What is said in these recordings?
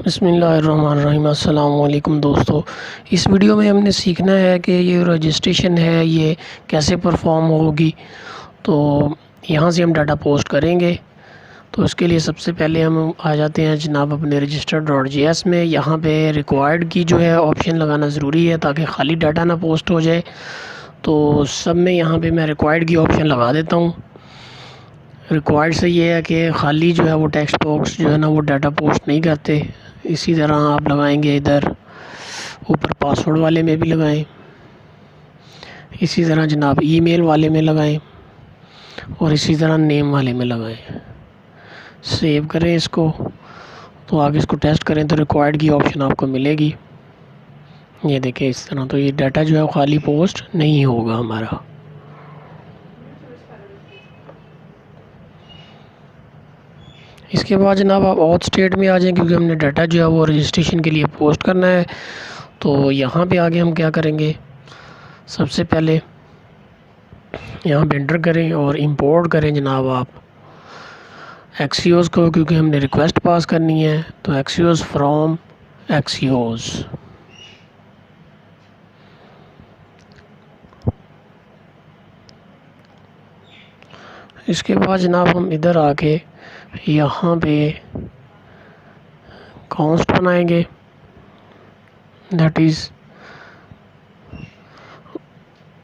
बिस्मिल्लाहिर्रहमानिर्रहीम। अस्सलाम वालेकुम दोस्तों। इस वीडियो में हमने सीखना है कि ये रजिस्ट्रेशन है ये कैसे परफॉर्म होगी। तो यहाँ से हम डाटा पोस्ट करेंगे। तो इसके लिए सबसे पहले हम आ जाते हैं जनाब अपने register.js में। यहाँ पे रिक्वायर्ड की जो है ऑप्शन लगाना ज़रूरी है ताकि खाली डाटा ना पोस्ट हो जाए। तो सब में यहाँ पे मैं रिक्वायर्ड की ऑप्शन लगा देता हूँ। रिक्वायर्ड से ये है कि खाली जो है वो टेक्स्ट बॉक्स जो है ना वो डाटा पोस्ट नहीं करते। इसी तरह आप लगाएंगे इधर ऊपर पासवर्ड वाले में भी लगाएं, इसी तरह जनाब ईमेल वाले में लगाएं और इसी तरह नेम वाले में लगाएं। सेव करें इसको, तो आगे इसको टेस्ट करें तो रिक्वायर्ड की ऑप्शन आपको मिलेगी। ये देखें इस तरह, तो ये डाटा जो है खाली पोस्ट नहीं होगा हमारा। इसके बाद जनाब आप ऑथ स्टेट में आ जाएं क्योंकि हमने डाटा जो है वो रजिस्ट्रेशन के लिए पोस्ट करना है। तो यहाँ पे आगे हम क्या करेंगे, सबसे पहले यहाँ पे एंटर करें और इंपोर्ट करें जनाब आप एक्सियोस को, क्योंकि हमने रिक्वेस्ट पास करनी है। तो एक्सियोस फ्रॉम एक्सियोस। इसके बाद जनाब हम इधर आके यहाँ पे कॉन्स्ट बनाएंगे, दैट इज़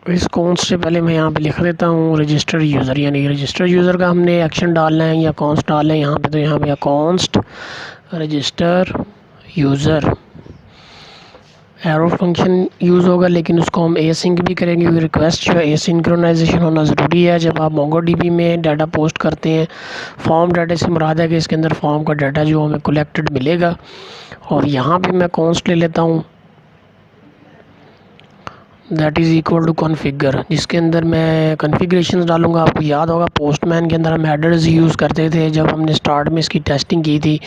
इस कॉन्स्ट से पहले मैं यहाँ पे लिख देता हूँ रजिस्टर यूज़र, यानी रजिस्टर यूज़र का हमने एक्शन डालना है या कॉन्स्ट डालना है यहाँ पे। तो यहाँ पे const register user arrow function use होगा, लेकिन उसको हम एसिंक भी करेंगे क्योंकि रिक्वेस्ट जो है एसिंक्रोनाइजेशन होना ज़रूरी है। जब आप मोंगोडीबी में डाटा पोस्ट करते हैं, फॉर्म डाटा से मुराद है कि इसके अंदर फॉर्म का डाटा जो हमें कलेक्टेड मिलेगा। और यहाँ पे मैं कॉन्स्ट ले लेता हूँ, that is equal to configure, जिसके अंदर मैं कॉन्फ़िगरेशंस डालूँगा। आपको याद होगा पोस्टमैन के अंदर हम हेडर्स यूज़ करते थे जब हमने स्टार्ट में इसकी टेस्टिंग की थी।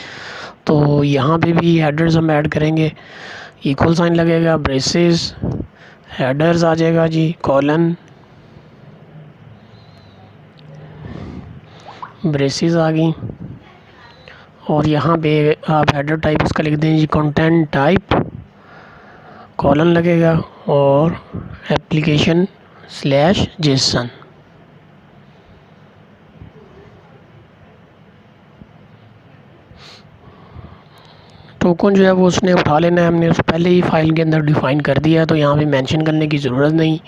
तो यहाँ पे भी हेडर्स हम ऐड करेंगे, इक्वल साइन लगेगा, ब्रेसेस, हेडर्स आ जाएगा जी, कॉलन, ब्रेसेस आ गई। और यहाँ पे आप हेडर टाइप इसका लिख दें जी कंटेंट टाइप, कॉलन लगेगा और एप्लीकेशन स्लैश जेसन। टोकन जो है वो उसने उठा लेना है, हमने उस पहले ही फाइल के अंदर डिफ़ाइन कर दिया है, तो यहाँ पे मेंशन करने की ज़रूरत नहीं।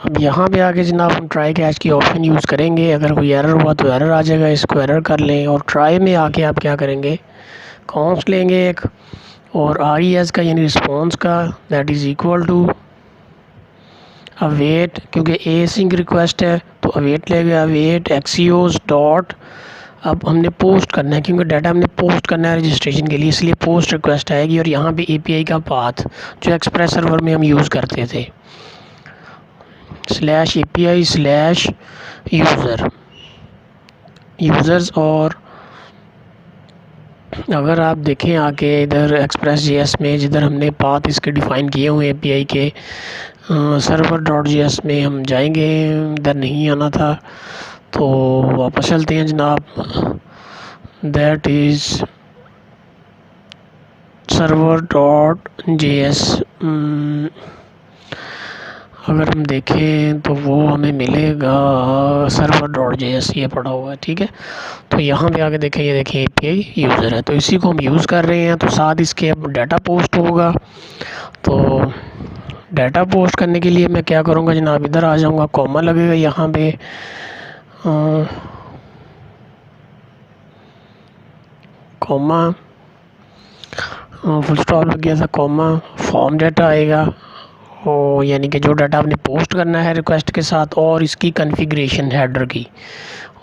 अब यहाँ पे आके जनाब हम ट्राई कैच की ऑप्शन यूज़ करेंगे। अगर कोई एरर हुआ तो एरर आ जाएगा, इसको एरर कर लें। और ट्राई में आके आप क्या करेंगे, कॉन्स्ट लेंगे एक और RES का यानी रिस्पॉन्स का, that is equal to await, क्योंकि एसिंक रिक्वेस्ट है तो अवेट लेंगे, अवेट एक्सियोस डॉट। अब हमने पोस्ट करना है क्योंकि डाटा हमने पोस्ट करना है रजिस्ट्रेशन के लिए, इसलिए पोस्ट रिक्वेस्ट आएगी। और यहाँ पे API का पाथ जो एक्सप्रेस सर्वर में हम यूज़ करते थे, /API /यूज़र यूज़र्स। और अगर आप देखें आके इधर Express.js में जिधर हमने पाथ इसके डिफ़ाइन किए हुए API के, server.js में हम जाएंगे, इधर नहीं आना था तो वापस चलते हैं जनाब, दैट इज़ server.js। अगर हम देखें तो वो हमें मिलेगा server.js, ये पड़ा हुआ है, ठीक है। तो यहाँ पे आके देखें, ये देखें API यूज़र है, तो इसी को हम यूज़ कर रहे हैं। तो साथ इसके अब डाटा पोस्ट होगा। तो डाटा पोस्ट करने के लिए मैं क्या करूँगा जनाब, इधर आ जाऊँगा, कॉमा लगेगा यहाँ पे, कॉमा, फुल स्टॉप लग गया था, कॉमा, फॉर्म डाटा आएगा, और यानी कि जो डाटा आपने पोस्ट करना है रिक्वेस्ट के साथ, और इसकी कॉन्फ़िगरेशन हेडर की,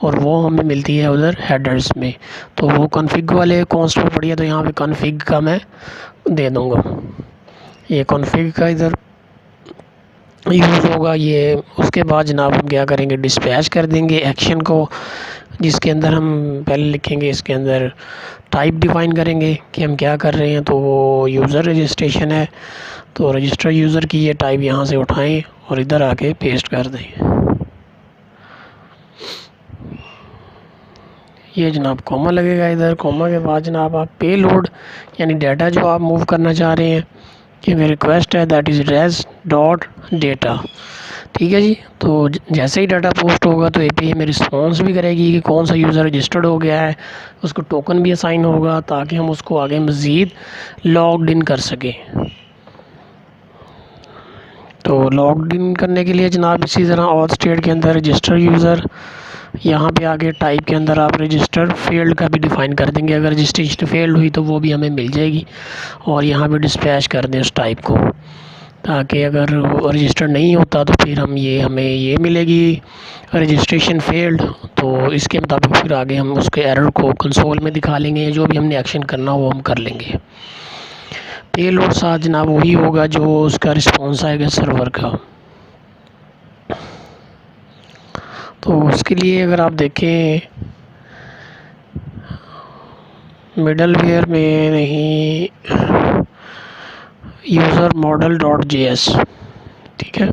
और वो हमें मिलती है उधर हेडर्स में। तो वो कॉन्फ़िग वाले कॉन्स्ट में पड़ी है, तो यहाँ पे कॉन्फ़िग का मैं दे दूँगा, ये कॉन्फ़िग का इधर यूज़ होगा ये। उसके बाद जनाब हम क्या करेंगे, डिस्पैच कर देंगे एक्शन को, जिसके अंदर हम पहले लिखेंगे, इसके अंदर टाइप डिफ़ाइन करेंगे कि हम क्या कर रहे हैं। तो वो यूज़र रजिस्ट्रेशन है, तो रजिस्टर यूज़र की ये टाइप यहाँ से उठाएं और इधर आके पेस्ट कर दें। ये जनाब कॉमा लगेगा इधर। कॉमा के बाद जनाब आप पे लोड यानी डाटा जो आप मूव करना चाह रहे हैं कि मेरी रिक्वेस्ट है that is res dot data. ठीक है जी। तो जैसे ही डाटा पोस्ट होगा तो एपीआई में रिस्पॉन्स भी करेगी कि कौन सा यूज़र रजिस्टर्ड हो गया है, उसको टोकन भी असाइन होगा ताकि हम उसको आगे मज़ीद लॉग्ड इन कर सकें। तो लॉग्ड इन करने के लिए जनाब इसी तरह ऑथ स्टेट के अंदर रजिस्टर यूज़र, यहाँ पे आगे टाइप के अंदर आप रजिस्टर फील्ड का भी डिफ़ाइन कर देंगे। अगर रजिस्ट्रेशन फेल्ड हुई तो वो भी हमें मिल जाएगी, और यहाँ पे डिस्पैच कर दें उस टाइप को, ताकि अगर रजिस्टर नहीं होता तो फिर हमें ये मिलेगी रजिस्ट्रेशन फेल्ड। तो इसके मुताबिक फिर आगे हम उसके एरर को कंसोल में दिखा लेंगे, जो भी हमने एक्शन करना वो हम कर लेंगे। पे लोड साथ जनाब वही होगा जो उसका रिस्पॉन्स आएगा सर्वर का। तो उसके लिए अगर आप देखें मिडलवेयर में नहीं, यूज़र मॉडल डॉट जेएस, ठीक है।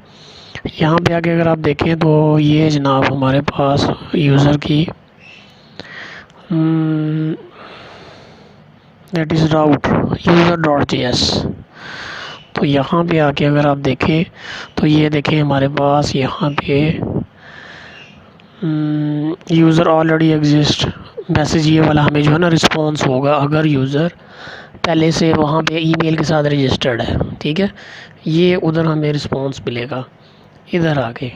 यहाँ पे आके अगर आप देखें तो ये जनाब हमारे पास यूज़र की that is route user dot JS. तो यहाँ पे आके अगर आप देखें तो ये देखें हमारे पास यहाँ पे यूज़र ऑलरेडी एग्जिस्ट मैसेज, ये वाला हमें जो है ना रिस्पॉन्स होगा अगर यूज़र पहले से वहाँ पे ईमेल के साथ रजिस्टर्ड है। ठीक है, ये उधर हमें रिस्पॉन्स मिलेगा इधर आके।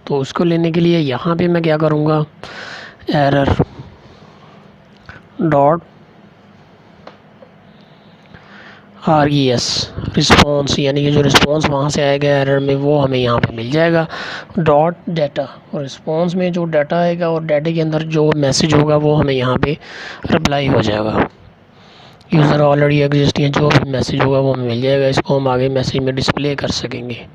तो उसको लेने के लिए यहाँ पे मैं क्या करूँगा, एरर डॉट RES रिस्पॉन्स, यानी कि जो रिस्पॉन्स वहाँ से आएगा एरर में वो हमें यहाँ पे मिल जाएगा डॉट डाटा। और रिस्पॉन्स में जो डाटा आएगा और डाटे के अंदर जो मैसेज होगा वो हमें यहाँ पे रिप्लाई हो जाएगा। यूज़र ऑलरेडी एग्जिस्ट या जो भी मैसेज होगा वो हमें मिल जाएगा। इसको हम आगे मैसेज में डिस्प्ले कर सकेंगे।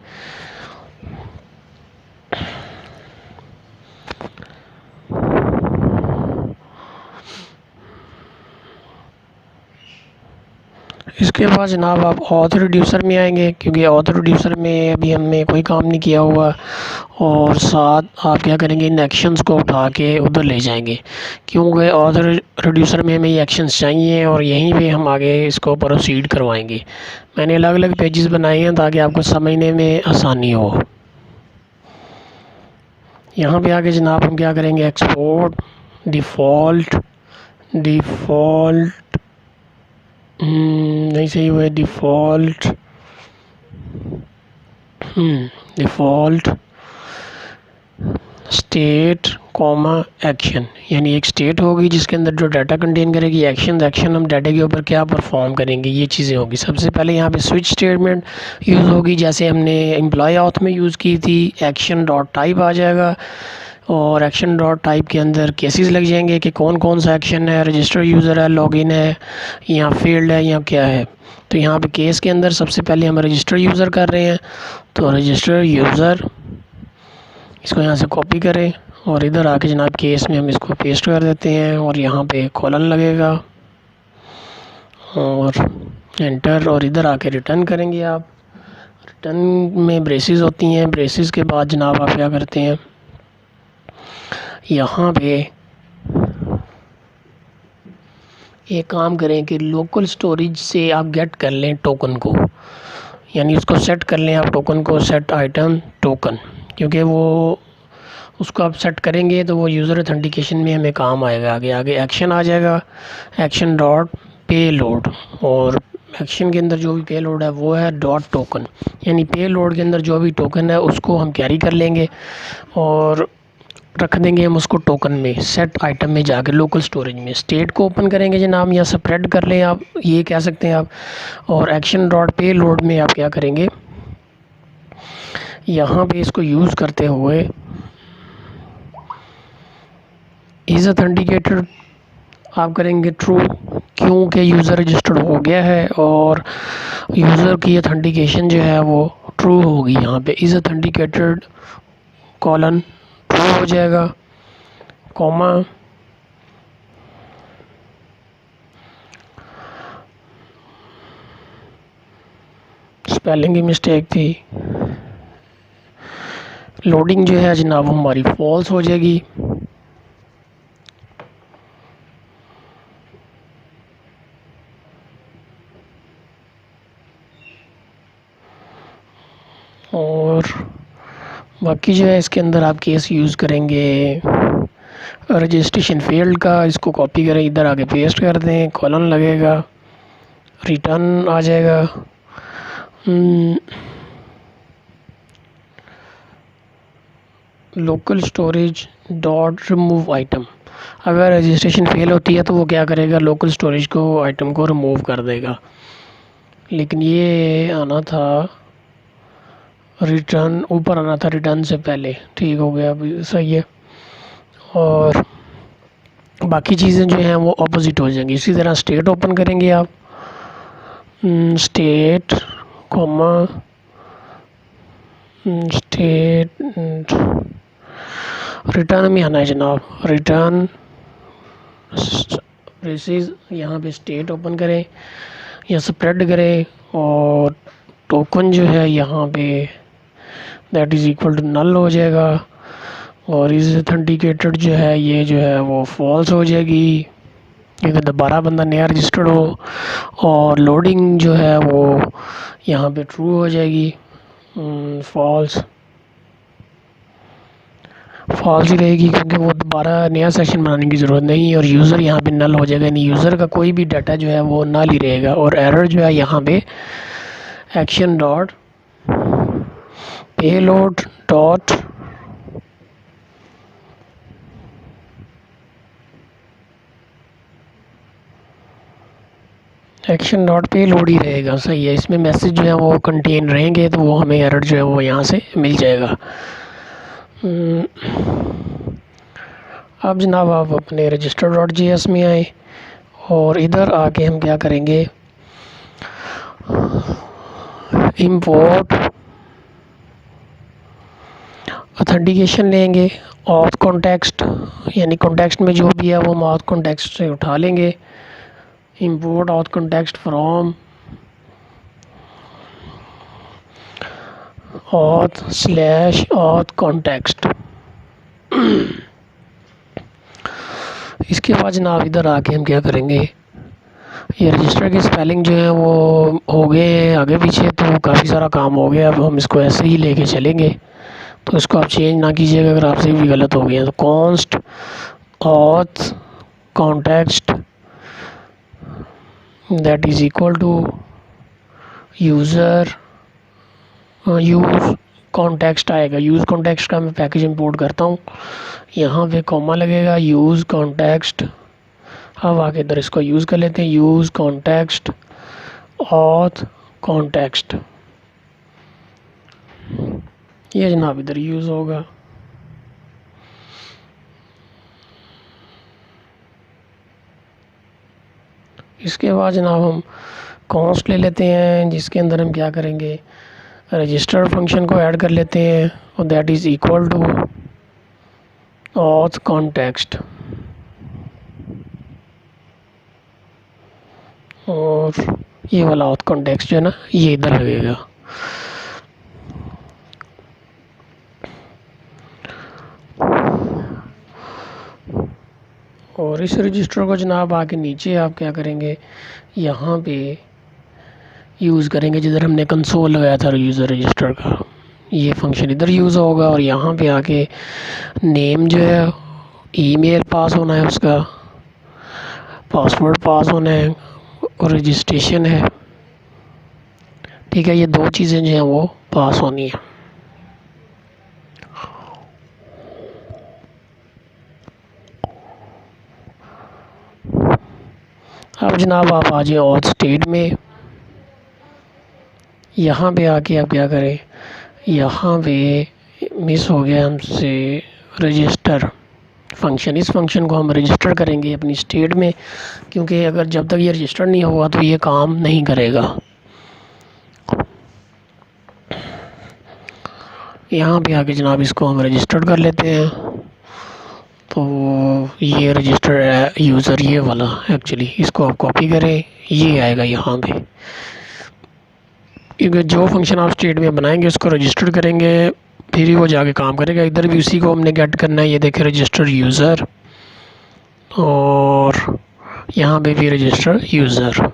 इसके बाद जनाब आप ऑथ रिड्यूसर में आएंगे, क्योंकि ऑथ रिड्यूसर में अभी हमने कोई काम नहीं किया हुआ, और साथ आप क्या करेंगे इन एक्शंस को उठा के उधर ले जाएंगे, क्योंकि ऑथ रिड्यूसर में हमें ये एक्शंस चाहिए और यहीं पे हम आगे इसको प्रोसीड करवाएंगे। मैंने अलग अलग पेजेस बनाए हैं ताकि आपको समझने में आसानी हो। यहाँ पे आके जनाब हम क्या करेंगे, एक्सपोर्ट डिफ़ॉल्ट नहीं सही हुआ है, डिफ़ॉल्ट स्टेट कॉमा एक्शन, यानी एक स्टेट होगी जिसके अंदर जो डाटा कंटेन करेगी, एक्शन हम डाटा के ऊपर क्या परफॉर्म करेंगे ये चीज़ें होगी। सबसे पहले यहाँ पे स्विच स्टेटमेंट यूज़ होगी, जैसे हमने एम्प्लॉय ऑथ में यूज़ की थी। एक्शन डॉट टाइप आ जाएगा, और एक्शन डॉट टाइप के अंदर केसेस लग जाएंगे कि कौन कौन सा एक्शन है, रजिस्टर यूज़र है, लॉगिन है, या फील्ड है, या क्या है। तो यहाँ पे केस के अंदर सबसे पहले हम रजिस्टर यूज़र कर रहे हैं, तो रजिस्टर यूज़र, इसको यहाँ से कॉपी करें और इधर आके जनाब केस में हम इसको पेस्ट कर देते हैं, और यहाँ पे कॉलन लगेगा और एंटर, और इधर आके रिटर्न करेंगे आप। रिटर्न में ब्रेसेस होती हैं, ब्रेसेस के बाद जनाब आप क्या करते हैं, यहाँ पे एक काम करें कि लोकल स्टोरेज से आप गेट कर लें टोकन को, यानी उसको सेट कर लें आप टोकन को, सेट आइटम टोकन, क्योंकि वो उसको आप सेट करेंगे तो वो यूज़र ऑथेंटिकेशन में हमें काम आएगा। आगे एक्शन आ जाएगा, एक्शन डॉट पे लोड, और एक्शन के अंदर जो भी पे लोड है वो है डॉट टोकन, यानी पे लोड के अंदर जो भी टोकन है उसको हम कैरी कर लेंगे और रख देंगे हम उसको टोकन में, सेट आइटम में जाकर लोकल स्टोरेज में। स्टेट को ओपन करेंगे जनाब, या स्प्रेड कर लें आप, ये कह सकते हैं आप। और एक्शन डॉट पे लोड में आप क्या करेंगे, यहाँ पे इसको यूज़ करते हुए इज़ ऑथेंटिकेटेड आप करेंगे ट्रू, क्योंकि यूज़र रजिस्टर्ड हो गया है और यूज़र की ऑथेंटिकेशन जो है वो ट्रू होगी। यहाँ पे इज़ ऑथेंटिकेटेड कॉलन ट्रू हो जाएगा, कॉमा स्पेलिंग की मिस्टेक थी, लोडिंग जो है जनाब हमारी फॉल्स हो जाएगी। और बाकी जो है इसके अंदर आप केस यूज़ करेंगे रजिस्ट्रेशन फील्ड का। इसको कॉपी करें, इधर आके पेस्ट कर दें, कॉलन लगेगा, रिटर्न आ जाएगा। Local storage dot remove item. अगर रजिस्ट्रेशन फेल होती है तो वो क्या करेगा, लोकल स्टोरेज को आइटम को रिमूव कर देगा। लेकिन ये आना था रिटर्न, ऊपर आना था रिटर्न से पहले। ठीक हो गया, अभी सही है। और बाकी चीज़ें जो हैं वो ऑपोजिट हो जाएंगी। इसी तरह स्टेट ओपन करेंगे आप, स्टेट कॉमा स्टेट, रिटर्न में आना है जनाब, रिटर्न ब्रेसेस। यहाँ पे स्टेट ओपन करें या स्प्रेड करें, और टोकन जो है यहाँ पे that is equal to null हो जाएगा, और इस ऑथेंटिकेटेड जो है ये जो है वो फॉल्स हो जाएगी क्योंकि दोबारा बंदा नया रजिस्टर्ड हो। और लोडिंग जो है वो यहाँ पे ट्रू हो जाएगी, फॉल्स ही रहेगी क्योंकि वो दोबारा नया सेशन बनाने की ज़रूरत नहीं है। और यूज़र यहाँ पे नल हो जाएगा, यानी यूज़र का कोई भी डाटा जो है वो नल ही रहेगा। और एरर जो है यहाँ पे action dot payload dot action dot payload ही रहेगा, सही है। इसमें मैसेज जो है वो कंटेन रहेंगे तो वो हमें एरर जो है वो यहाँ से मिल जाएगा। अब जनाब आप अपने रजिस्टर डॉट जीएस में आए, और इधर आके हम क्या करेंगे, इंपोर्ट ऑथेंटिकेशन लेंगे, ऑथ कॉन्टेक्स्ट, यानी कॉन्टेक्स्ट में जो भी है वो हम ऑथ कॉन्टेक्स्ट से उठा लेंगे। Import auth context from auth slash auth context. इसके बाद जनाब इधर आके हम क्या करेंगे, ये रजिस्टर की स्पेलिंग जो है वो हो गए आगे पीछे, तो काफ़ी सारा काम हो गया। अब हम इसको ऐसे ही लेके चलेंगे, तो इसको आप चेंज ना कीजिएगा अगर आपसे भी गलत हो गया। तो const auth context that is equal to user use context आएगा। यूज़ कॉन्टेक्स्ट का मैं पैकेज इंपोर्ट करता हूँ, यहाँ पे कॉमा लगेगा, यूज़ कॉन्टेक्स्ट। अब आगे इधर इसको यूज़ कर लेते हैं, यूज़ कॉन्टेक्स्ट ऑथ कॉन्टेक्स्ट, ये जनाब इधर यूज़ होगा। इसके बाद जनाब हम कॉन्स्ट ले लेते हैं, जिसके अंदर हम क्या करेंगे, रजिस्टर फंक्शन को ऐड कर लेते हैं, और that is equal to auth context, और ये वाला ऑथ कॉन्टेक्स्ट जो है ना ये इधर लगेगा। और इस रजिस्टर को जनाब आके नीचे आप क्या करेंगे, यहाँ पे यूज़ करेंगे जिधर हमने कंसोल लगाया था यूज़र रजिस्टर का, ये फंक्शन इधर यूज़ होगा। और यहाँ पे आके नेम जो है, ईमेल पास होना है, उसका पासवर्ड पास होना है, और रजिस्ट्रेशन है। ठीक है, ये दो चीज़ें जो हैं वो पास होनी है। अब जनाब आप आ जाए ऑथ स्टेट में, यहाँ पे आके आप क्या करें, यहाँ पे मिस हो गया हमसे रजिस्टर फंक्शन। इस फंक्शन को हम रजिस्टर करेंगे अपनी स्टेट में, क्योंकि अगर जब तक ये रजिस्टर नहीं होगा तो ये काम नहीं करेगा। यहाँ पे आके जनाब इसको हम रजिस्टर्ड कर लेते हैं, तो ये रजिस्टर यूज़र ये वाला एक्चुअली इसको आप कॉपी करें, ये आएगा यहाँ पे, क्योंकि जो फंक्शन आप स्टेट में बनाएंगे उसको रजिस्टर करेंगे फिर ही वो जाके काम करेगा। इधर भी उसी को हमने गेट करना है, ये देखें रजिस्टर यूज़र, और यहाँ पे भी रजिस्टर यूज़र।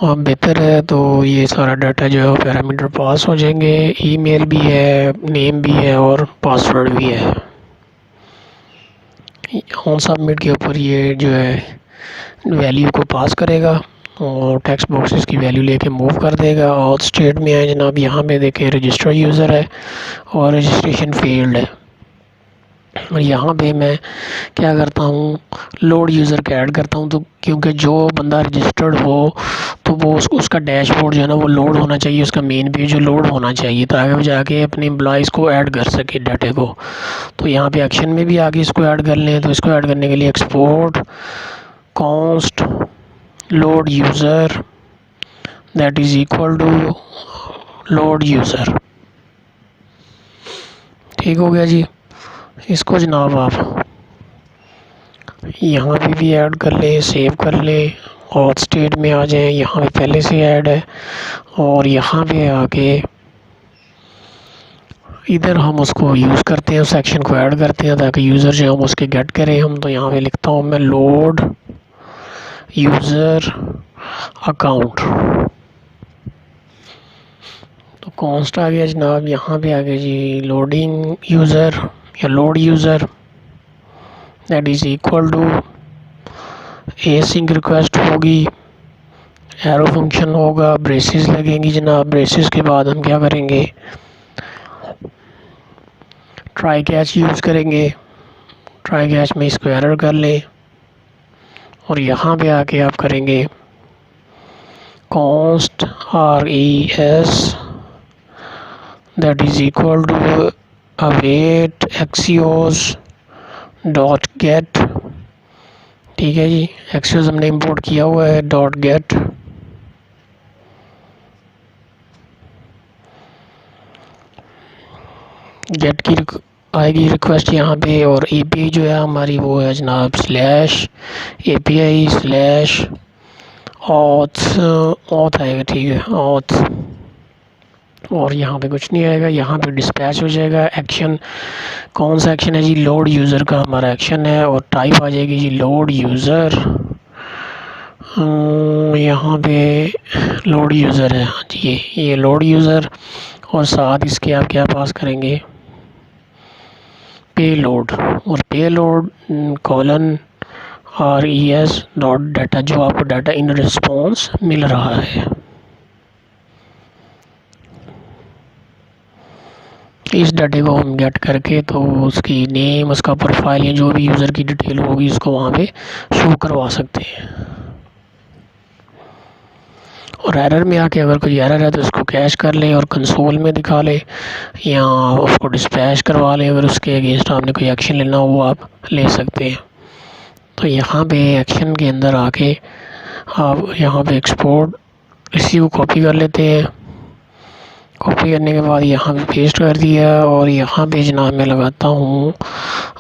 बेहतर है। तो ये सारा डाटा जो है वो पैरामीटर पास हो जाएंगे। ईमेल भी है, नेम भी है और पासवर्ड भी है। ऑन सबमिट के ऊपर ये जो है वैल्यू को पास करेगा और टेक्स्ट बॉक्सेस की वैल्यू लेके मूव कर देगा। और स्टेट में है जनाब, यहाँ पे देखें रजिस्टर यूज़र है और रजिस्ट्रेशन फील्ड है। और यहाँ पे मैं क्या करता हूँ, लोड यूज़र का ऐड करता हूँ। तो क्योंकि जो बंदा रजिस्टर्ड हो तो वो उसका डैशबोर्ड जो है ना वो लोड होना चाहिए, उसका मेन पेज जो लोड होना चाहिए ताकि वो जाके अपने एम्प्लॉइज़ को ऐड कर सके डाटे को। तो यहाँ पे एक्शन में भी आगे इसको ऐड कर लें। तो इसको ऐड करने के लिए export const load user that is equal to load user. ठीक हो गया जी। इसको जनाब आप यहाँ पे भी ऐड कर लें, सेव कर लें और स्टेट में आ जाएं। यहाँ पे पहले से ऐड है और यहाँ पे आके इधर हम उसको यूज़ करते हैं, उस सेक्शन को ऐड करते हैं ताकि यूज़र जो हम उसके गेट करें हम। तो यहाँ पे लिखता हूँ मैं लोड यूज़र अकाउंट। तो कॉन्स्ट आ गया जनाब। यहाँ पे आ गया जी लोडिंग यूज़र या load user that is equal to async request होगी, एरो फंक्शन होगा, ब्रेसेस लगेंगी जनाब। ब्रेसेस के बाद हम क्या करेंगे, ट्राई कैच यूज़ करेंगे। ट्राई कैच में इसको एरर कर लें और यहाँ पे आके आप करेंगे const res that is equal to await axios dot get. ठीक है जी, एक्सियोस हमने इंपोर्ट किया हुआ है डॉट गेट। गेट की आएगी रिक्वेस्ट यहाँ पे और एपीआई जो है हमारी वो है जनाब स्लैश API स्लैश ऑथ आएगा। ठीक है, ऑथ। और यहाँ पे कुछ नहीं आएगा, यहाँ पे डिस्पैच हो जाएगा। एक्शन कौन सा एक्शन है जी, लोड यूज़र का हमारा एक्शन है और टाइप आ जाएगी जी लोड यूज़र। यहाँ पे लोड यूज़र है, हाँ जी ये लोड यूज़र। और साथ इसके आप क्या पास करेंगे, पे लोड। और पे load colon res dot data, जो आपको डाटा इन रिस्पॉन्स मिल रहा है। इस डाटे को हम गेट करके तो उसकी नेम, उसका प्रोफाइल या जो भी यूज़र की डिटेल होगी उसको वहाँ पे शो करवा सकते हैं। और एरर में आके अगर कोई एरर है तो उसको कैश कर लें और कंसोल में दिखा लें या उसको डिस्पैच करवा लें। अगर उसके अगेंस्ट आपने कोई एक्शन लेना हो वो आप ले सकते हैं। तो यहाँ पे एक्शन के अंदर आके आप यहाँ पे एक्सपोर्ट इसी को कॉपी कर लेते हैं। कॉपी करने के बाद यहाँ पे पेस्ट कर दिया और यहाँ पे जनाब मैं लगाता हूँ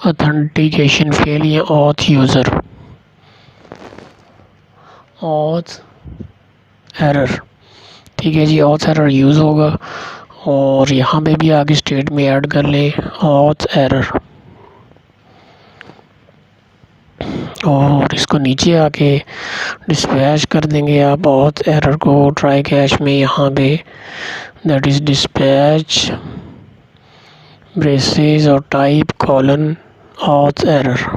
ऑथेंटिकेशन फेल या ऑथ यूज़र ऑथ एरर। ठीक है जी, ऑथ एरर यूज़ होगा। और यहाँ पे भी आगे स्टेट में ऐड कर लें ऑथ एरर और इसको नीचे आके डिस्पैच कर देंगे आप ऑथ एरर को ट्राई कैच में। यहाँ पे दैट इज़ डिस्पैच ब्रेसेस और टाइप कॉलन ऑथ एरर।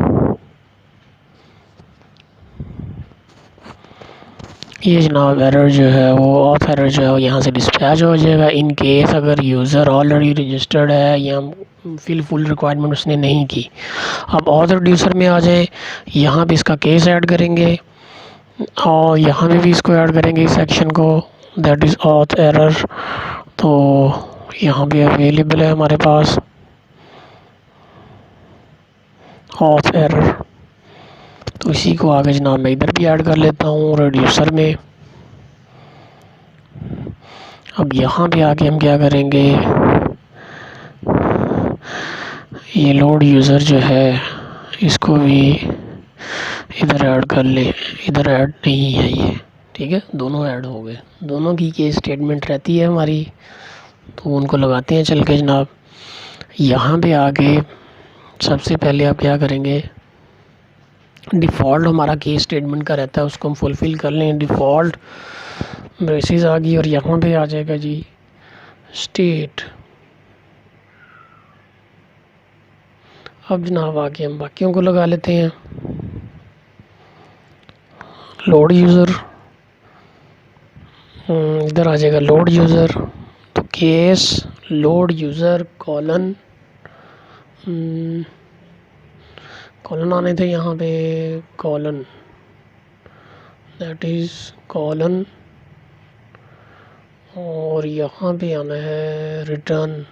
ये जनाब एरर जो है वो ऑथ एरर जो है वो यहाँ से डिस्पैच हो जाएगा। इन केस अगर यूज़र ऑलरेडी रजिस्टर्ड है या फुल रिक्वायरमेंट उसने नहीं की। अब ऑथ रिड्यूसर में आ जाए, यहाँ पे इसका केस ऐड करेंगे और यहाँ पे भी इसको ऐड करेंगे इस सेक्शन को दैट इज़ ऑथ एरर। तो यहाँ पे अवेलेबल है हमारे पास ऑथ एरर। तो इसी को आगे जनाब मैं इधर भी ऐड कर लेता हूँ रिड्यूसर में। अब यहाँ पे आके हम क्या करेंगे, ये लोड यूज़र जो है इसको भी इधर ऐड कर ले। इधर ऐड नहीं है ये, ठीक है, दोनों ऐड हो गए। दोनों की केस स्टेटमेंट रहती है हमारी, तो उनको लगाते हैं चल के जनाब। यहाँ पे आके सबसे पहले आप क्या करेंगे, डिफ़ॉल्ट हमारा केस स्टेटमेंट का रहता है उसको हम फुलफ़िल कर लें। डिफ़ॉल्ट ब्रेसेस आ गई और यहाँ पे आ जाएगा जी स्टेट। अब जनाब आगे हम बाकियों को लगा लेते हैं। लोड यूज़र, इधर आ जाएगा लोड यूज़र, तो case load user colon, colon आने थे यहाँ पे, कॉलन दैट इज़ कॉलन, और यहाँ पे आना है रिटर्न।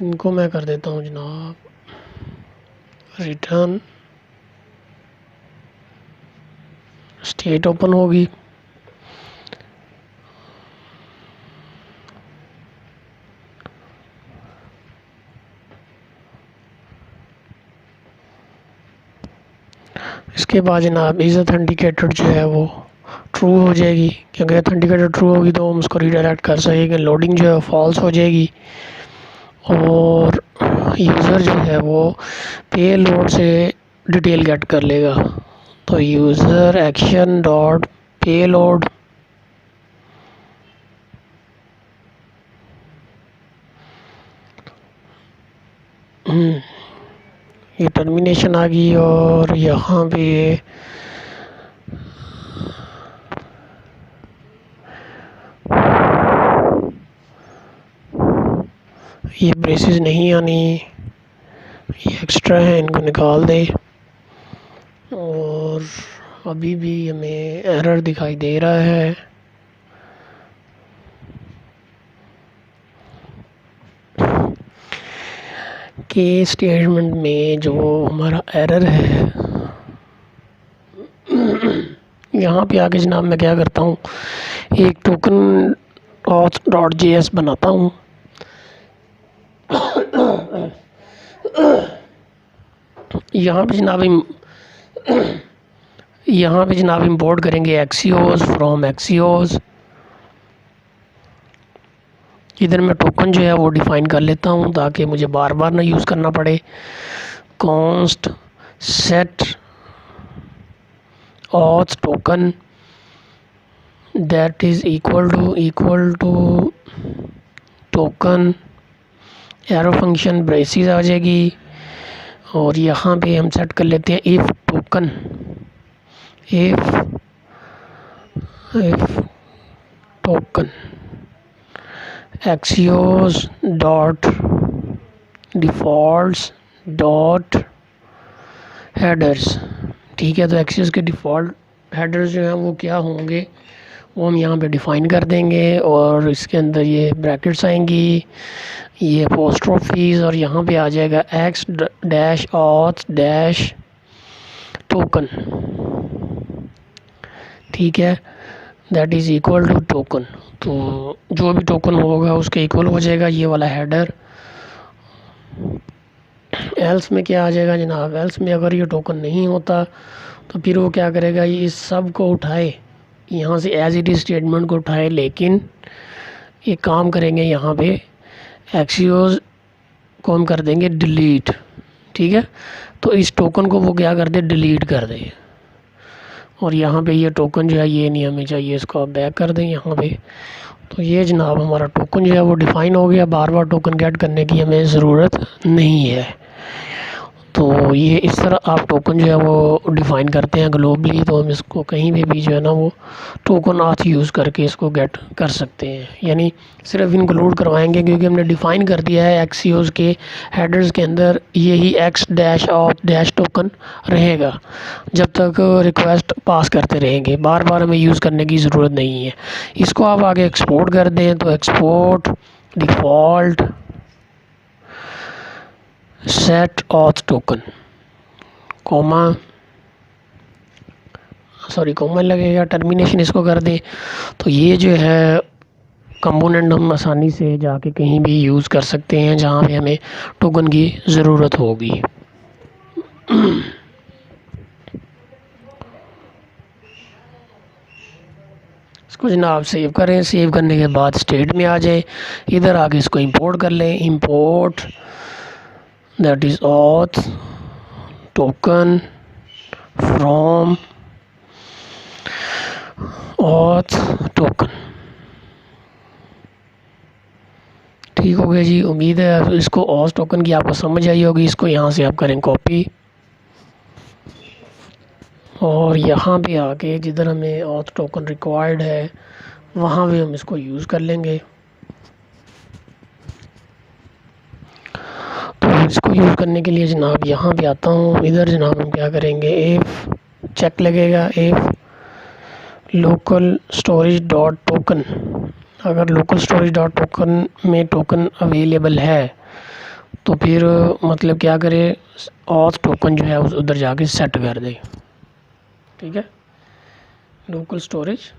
इनको मैं कर देता हूँ जनाब रिटर्न। स्टेट ओपन होगी, इसके बाद जनाब इज़ ऑथेंटिकेटेड जो है वो ट्रू हो जाएगी, क्योंकि ऑथेंटिकेटेड ट्रू होगी तो हम उसको रीडायरेक्ट कर सकेंगे। लोडिंग जो है फॉल्स हो जाएगी, और यूज़र जो है वो पे लोड से डिटेल गेट कर लेगा। तो यूज़र एक्शन डॉट पे लोड, ये टर्मिनेशन आ गई, और यहाँ पे ये ब्रेसेस नहीं आनी, ये एक्स्ट्रा है, इनको निकाल दे। और अभी भी हमें एरर दिखाई दे रहा है। के स्टेटमेंट में जो हमारा एरर है, यहाँ पे आके जनाब मैं क्या करता हूँ, एक टोकन ऑथ डॉट जेएस बनाता हूँ। यहाँ पे जनाब इंपोर्ट करेंगे एक्सियोस फ्रॉम एक्सियोस। इधर मैं टोकन जो है वो डिफ़ाइन कर लेता हूँ ताकि मुझे बार बार ना यूज़ करना पड़े। Const set auth token that is equal to token, arrow function braces आ जाएगी, और यहाँ पे हम सेट कर लेते हैं if token, if token axios dot defaults dot headers. ठीक है, तो एक्सियोस के डिफ़ॉल्ट हेडर्स जो हैं वो क्या होंगे वो हम यहाँ पे डिफ़ाइन कर देंगे, और इसके अंदर ये ब्रैकेट्स आएंगी, ये अपोस्ट्रोफीज़, और यहाँ पे आ जाएगा x dash auth dash token. ठीक है, that is equal to token, तो जो भी टोकन होगा उसके इक्वल हो जाएगा ये वाला हेडर। एल्स में क्या आ जाएगा जनाब, एल्स में अगर ये टोकन नहीं होता तो फिर वो क्या करेगा, ये इस सब को उठाए, यहाँ से एज इट इज़ स्टेटमेंट को उठाए, लेकिन एक काम करेंगे यहाँ पे एक्सियोस को हम कर देंगे डिलीट। ठीक है, तो इस टोकन को वो क्या कर दे, डिलीट कर दे, और यहाँ पे ये टोकन जो है ये नहीं हमें चाहिए, इसको आप बैक कर दें यहाँ पे। तो ये जनाब हमारा टोकन जो है वो डिफ़ाइन हो गया, बार बार टोकन गेट करने की हमें ज़रूरत नहीं है। तो ये इस तरह आप टोकन जो है वो डिफ़ाइन करते हैं ग्लोबली, तो हम इसको कहीं भी जो है ना वो टोकन ऑथ यूज़ करके इसको गेट कर सकते हैं, यानी सिर्फ इंक्लूड करवाएंगे क्योंकि हमने डिफ़ाइन कर दिया है एक्सियोस के हेडर्स के अंदर यही x dash auth dash token रहेगा जब तक रिक्वेस्ट पास करते रहेंगे, बार बार हमें यूज़ करने की ज़रूरत नहीं है। इसको आप आगे एक्सपोर्ट कर दें तो export default set auth token comma लगेगा, टर्मिनेशन इसको कर दें, तो ये जो है कंपोनेंट हम आसानी से जाके कहीं भी यूज़ कर सकते हैं जहाँ पे हमें टोकन की ज़रूरत होगी। इसको जनाब सेव करें, सेव करने के बाद स्टेट में आ जाए, इधर आके इसको इंपोर्ट कर लें, import that is auth token from auth token. ठीक हो गया जी। उम्मीद है इसको ऑथ टोकन की आपको समझ आई होगी। इसको यहाँ से आप करें कॉपी और यहाँ पे आके जिधर हमें ऑथ टोकन रिक्वायर्ड है वहाँ पे हम इसको यूज़ कर लेंगे। तो इसको यूज़ करने के लिए जनाब यहाँ पे आता हूँ। इधर जनाब हम क्या करेंगे, एफ चेक लगेगा, F local storage dot token. अगर लोकल स्टोरेज डॉट टोकन में टोकन अवेलेबल है तो फिर मतलब क्या करे, ऑथ टोकन जो है उधर जाके सेट कर दे। ठीक है, लोकल स्टोरेज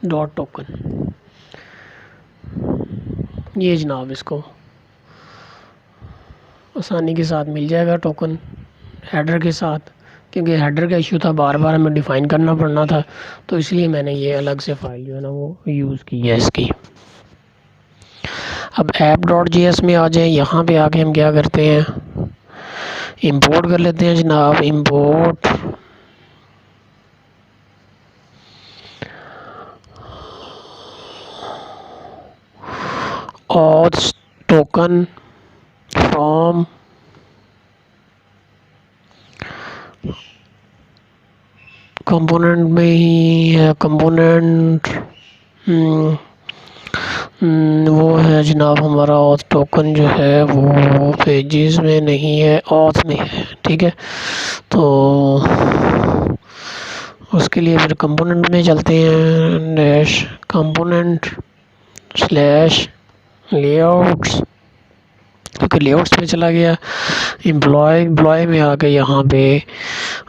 डॉट टोकन, ये जनाब इसको आसानी के साथ मिल जाएगा टोकन हेडर के साथ, क्योंकि हेडर का इशू था, बार बार हमें डिफ़ाइन करना पड़ना था, तो इसलिए मैंने ये अलग से फ़ाइल जो है ना वो यूज़ की है इसकी। अब app.js में आ जाए। यहाँ पे आके हम क्या करते हैं, इंपोर्ट कर लेते हैं जनाब, import auth token from component में ही है, कंपोनेंट वो है जनाब हमारा ऑथ टोकन जो है वो पेजेस में नहीं है, ऑथ में है। ठीक है, तो उसके लिए फिर कंपोनेंट में चलते हैं, डैश कंपोनेंट स्लैश लेआउट्स, क्योंकि लेआउट्स पे चला गया। एम्प्लॉय में आके यहाँ पे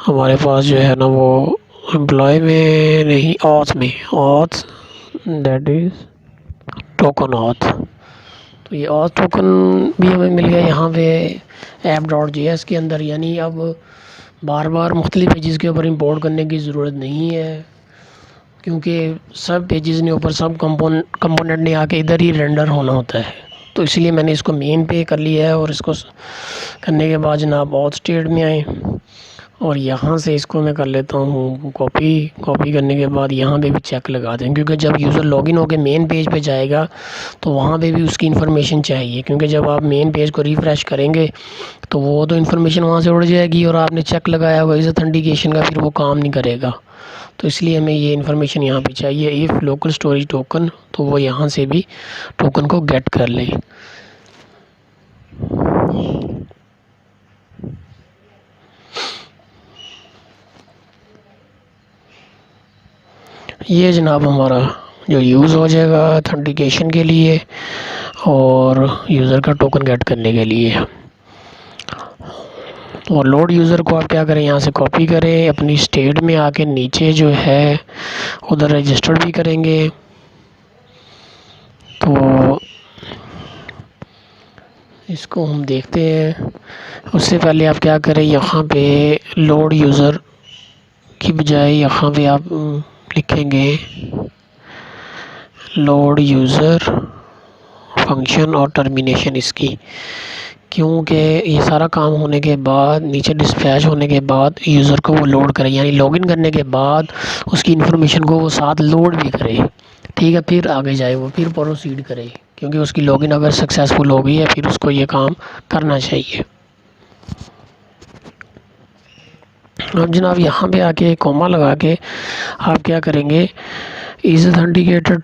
हमारे पास जो है ना वो एम्प्लॉय में नहीं, ऑथ में, auth that is token auth. तो ये ऑथ टोकन भी हमें मिल गया यहाँ पे app.js के अंदर। यानी अब बार बार मुख्तलिफ पेजेस के ऊपर इंपोर्ट करने की ज़रूरत नहीं है, क्योंकि सब पेजेस ने ऊपर सब कंपोनेंट ने आके इधर ही रेंडर होना होता है। तो इसलिए मैंने इसको मेन पे कर लिया है और इसको करने के बाद जनाब ऑथ स्टेट में आए और यहाँ से इसको मैं कर लेता हूँ कॉपी करने के बाद यहाँ पे भी चेक लगा दें, क्योंकि जब यूज़र लॉगिन होकर मेन पेज पे जाएगा तो वहाँ पे भी उसकी इन्फॉर्मेशन चाहिए, क्योंकि जब आप मेन पेज को रिफ़्रेश करेंगे तो वो तो इन्फॉर्मेशन वहाँ से उड़ जाएगी और आपने चेक लगाया हुआ इस ऑथेंटिकेशन का, फिर वो काम नहीं करेगा। तो इसलिए हमें ये इन्फॉर्मेशन यहाँ पे चाहिए, इफ़ लोकल स्टोरेज टोकन, तो वो यहाँ से भी टोकन को गेट कर ले। ये जनाब हमारा जो यूज़ हो जाएगा ऑथेंटिकेशन के लिए और यूज़र का टोकन गेट करने के लिए। और लोड यूज़र को आप क्या करें, यहाँ से कॉपी करें, अपनी स्टेट में आके नीचे जो है उधर रजिस्टर भी करेंगे। तो इसको हम देखते हैं। उससे पहले आप क्या करें, यहाँ पे लोड यूज़र की बजाय यहाँ पे आप लिखेंगे लोड यूज़र फंक्शन और टर्मिनेशन इसकी, क्योंकि ये सारा काम होने के बाद नीचे डिस्पैच होने के बाद यूज़र को वो लोड करे, यानी लॉगिन करने के बाद उसकी इन्फॉर्मेशन को वो साथ लोड भी करे। ठीक है, फिर आगे जाए वो, फिर प्रोसीड करे, क्योंकि उसकी लॉगिन अगर सक्सेसफुल हो गई है फिर उसको ये काम करना चाहिए। अब जनाब यहाँ पे आके कोमा लगा के आप क्या करेंगे, इज़ ऑथेंटिकेटेड,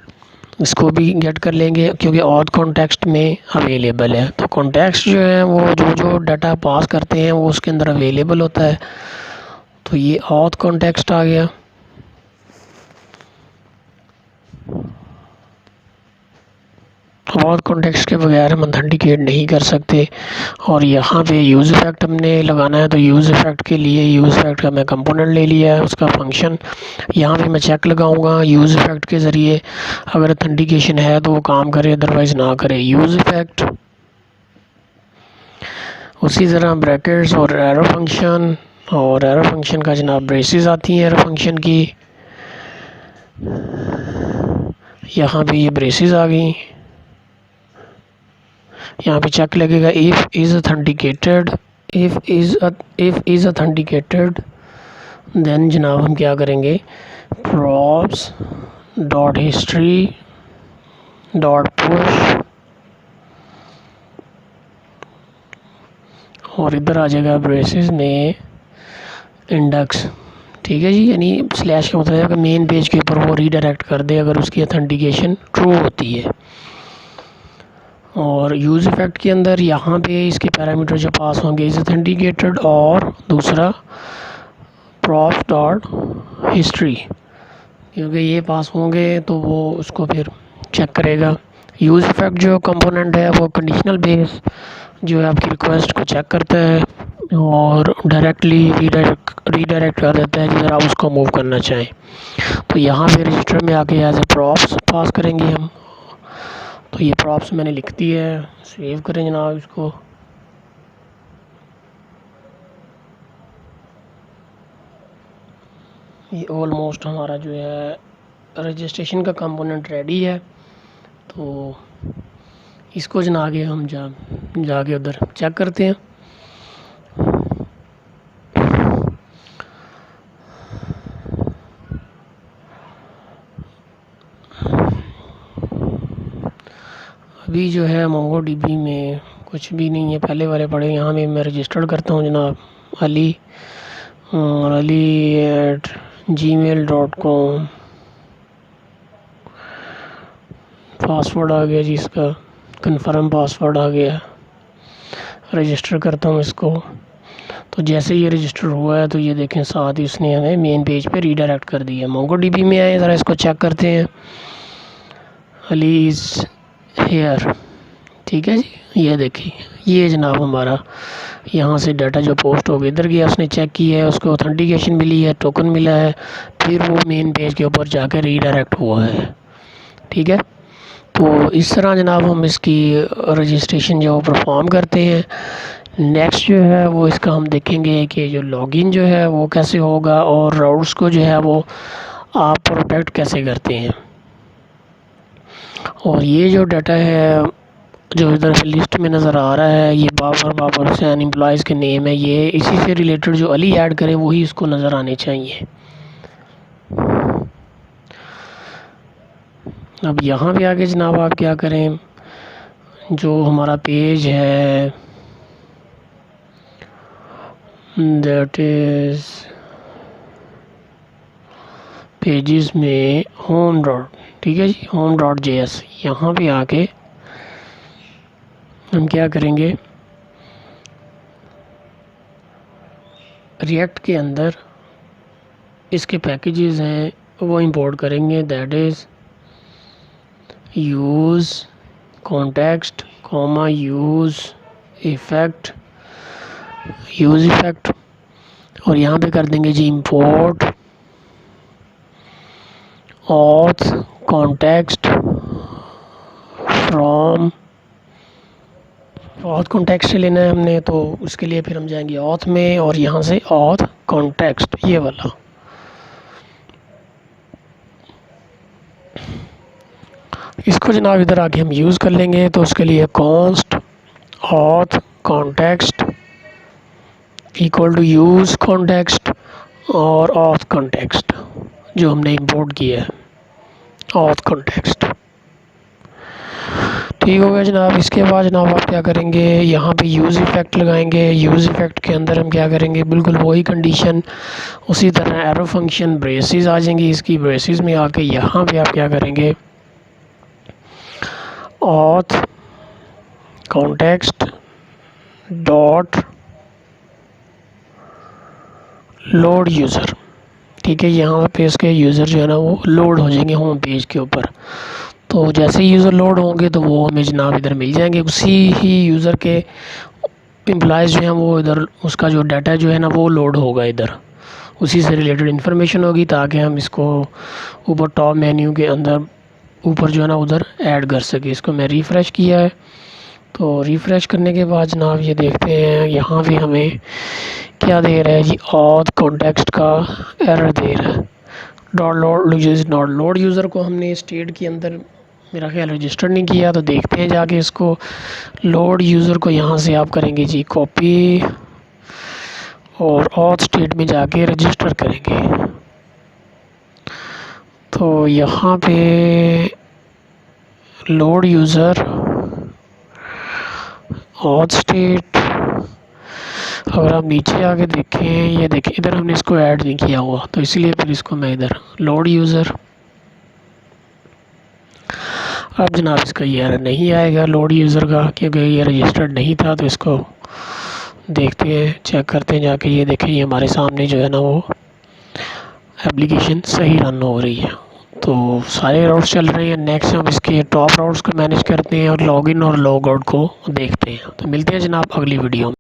इसको भी गेट कर लेंगे, क्योंकि ऑथ कॉन्टेक्स्ट में अवेलेबल है। तो कॉन्टेक्स्ट जो है वो जो डाटा पास करते हैं वो उसके अंदर अवेलेबल होता है। तो ये ऑथ कॉन्टेक्स्ट आ गया। ऑथ कॉन्टेक्स्ट के बगैर हम ऑथेंटिकेट नहीं कर सकते। और यहाँ पे यूज़ इफ़ेक्ट हमने लगाना है, तो यूज़ इफ़ेक्ट के लिए यूज़ इफ़ेक्ट का मैं कंपोनेंट ले लिया है, उसका फंक्शन। यहाँ पे मैं चेक लगाऊंगा यूज़ इफ़ेक्ट के ज़रिए, अगर ऑथेंटिकेशन है तो वो काम करे, अदरवाइज़ ना करे। यूज़ इफ़ेक्ट, उसी तरह ब्रैकेट्स और एरो फंक्शन, और एरो फंक्शन का जनाब ब्रेसेस आती हैं एरो फंक्शन की। यहाँ पे ये ब्रेसेस आ गई। यहाँ पे चेक लगेगा इफ़ इज़ ऑथेंटिकेटेड देन जनाब हम क्या करेंगे, props dot history dot push, और इधर आ जाएगा ब्रेसेस में इंडेक्स। ठीक है जी, यानी स्लैश का मतलब है कि मेन पेज के ऊपर वो रीडायरेक्ट कर दे अगर उसकी ऑथेंटिकेशन ट्रू होती है। और यूज़ इफ़ेक्ट के अंदर यहाँ पे इसके पैरामीटर जो पास होंगे इज़ ऑथेंटिकेटेड, और दूसरा प्रॉप्स डॉट हिस्ट्री, क्योंकि ये पास होंगे तो वो उसको फिर चेक करेगा। यूज़ इफ़ेक्ट जो कंपोनेंट है वो कंडीशनल बेस जो है आपकी रिक्वेस्ट को चेक करता है और डायरेक्टली रीडायरेक्ट कर देता है जिधर आप उसको मूव करना चाहें। तो यहाँ पे रजिस्टर में आके एज ए प्रॉप्स पास करेंगे हम। तो ये प्रॉप्स मैंने लिख दी है, सेव करें जनाब इसको। ये ऑलमोस्ट हमारा जो है रजिस्ट्रेशन का कंपोनेंट रेडी है। तो इसको जनाब हम जाके उधर चेक करते हैं। अभी जो है मोंगोडीबी में कुछ भी नहीं है, पहले वाले पड़े। यहाँ में मैं रजिस्टर्ड करता हूँ जनाब ali@gmail.com। पासवर्ड आ गया जी, इसका कंफर्म पासवर्ड आ गया। रजिस्टर करता हूँ इसको। तो जैसे ये रजिस्टर हुआ है तो ये देखें साथ ही उसने हमें मेन पेज पे रीडायरेक्ट कर दिया। मोंगोडीबी में आए, ज़रा इसको चेक करते हैं। अली इज़ हेयर, ठीक है जी, ये देखिए ये जनाब हमारा यहाँ से डाटा जो पोस्ट हो गया इधर गया, उसने चेक किया है, उसको ऑथेंटिकेशन मिली है, टोकन मिला है, फिर वो मेन पेज के ऊपर जाकर रीडायरेक्ट हुआ है। ठीक है, तो इस तरह जनाब हम इसकी रजिस्ट्रेशन जो परफॉर्म करते हैं। नेक्स्ट जो है वो इसका हम देखेंगे कि जो लॉगिन जो है वो कैसे होगा और राउट्स को जो है वो आप प्रोटेक्ट कैसे करते हैं। और ये जो डाटा है जो इधर लिस्ट में नज़र आ रहा है, ये बाबर हुसैन एम्प्लॉयज़ के नेम है, ये इसी से रिलेटेड जो अली ऐड करे वही इसको नज़र आने चाहिए। अब यहाँ पे आके जनाब आप क्या करें, जो हमारा पेज है दैट इज़ पेजेस में होम डॉट, ठीक है जी, होम डॉट JS, यहाँ पे आके हम क्या करेंगे, रिएक्ट के अंदर इसके पैकेजेस हैं वो इंपोर्ट करेंगे। That is use context comma use effect और यहाँ पे कर देंगे जी import auth context from, auth context से लेना है हमने, तो उसके लिए फिर हम जाएंगे ऑथ में और यहाँ से ऑथ कॉन्टेक्स्ट ये वाला। इसको जनाब इधर आके हम यूज़ कर लेंगे। तो उसके लिए const auth context equal to use context और ऑथ कॉन्टेक्स्ट जो हमने इंपोर्ट किया है, ऑथ कॉन्टेक्स्ट। ठीक हो गया जनाब। इसके बाद जनाब आप क्या करेंगे, यहाँ पे यूज़ इफ़ेक्ट लगाएंगे। यूज़ इफ़ेक्ट के अंदर हम क्या करेंगे, बिल्कुल वही कंडीशन, उसी तरह एरो फंक्शन ब्रेसेस आ जाएंगी। इसकी ब्रेसेस में आके यहाँ पे आप क्या करेंगे, auth context dot load user, ठीक है, यहाँ पे इसके यूज़र जो है ना वो लोड हो जाएंगे होम पेज के ऊपर। तो जैसे ही यूज़र लोड होंगे तो वो हमें जनाब इधर मिल जाएंगे। उसी ही यूज़र के एम्प्लॉयज़ जो हैं वो इधर, उसका जो डाटा जो है ना वो लोड होगा इधर, उसी से रिलेटेड इन्फॉर्मेशन होगी, ताकि हम इसको ऊपर टॉप मेन्यू के अंदर ऊपर जो है ना उधर ऐड कर सके। इसको मैं रिफ़्रेश किया है, तो रिफ़्रेश करने के बाद जनाब ये देखते हैं यहाँ पे हमें क्या दे रहा है जी, ऑथ कॉन्टेक्स्ट का एरर दे रहा है। डॉट लोड यूज़र को हमने स्टेट के अंदर मेरा ख्याल रजिस्टर नहीं किया, तो देखते हैं जाके इसको। लोड यूज़र को यहाँ से आप करेंगे जी कॉपी और ऑथ स्टेट में जाके रजिस्टर करेंगे। तो यहाँ पे लोड यूज़र ऑथ स्टेट, अगर आप नीचे आके देखें, ये देखें इधर हमने इसको ऐड नहीं किया हुआ, तो इसलिए फिर इसको मैं इधर लोड यूज़र। अब जनाब इसका ये एरर नहीं आएगा लोड यूज़र का, क्योंकि ये रजिस्टर्ड नहीं था। तो इसको देखते हैं, चेक करते हैं जाके। ये देखें, ये हमारे सामने जो है ना वो एप्लीकेशन सही रन हो रही है। तो सारे राउट्स चल रहे हैं। नेक्स्ट हम इसके टॉप राउट्स को मैनेज करते हैं और लॉगिन और लॉग आउट को देखते हैं। तो मिलते हैं जनाब अगली वीडियो में।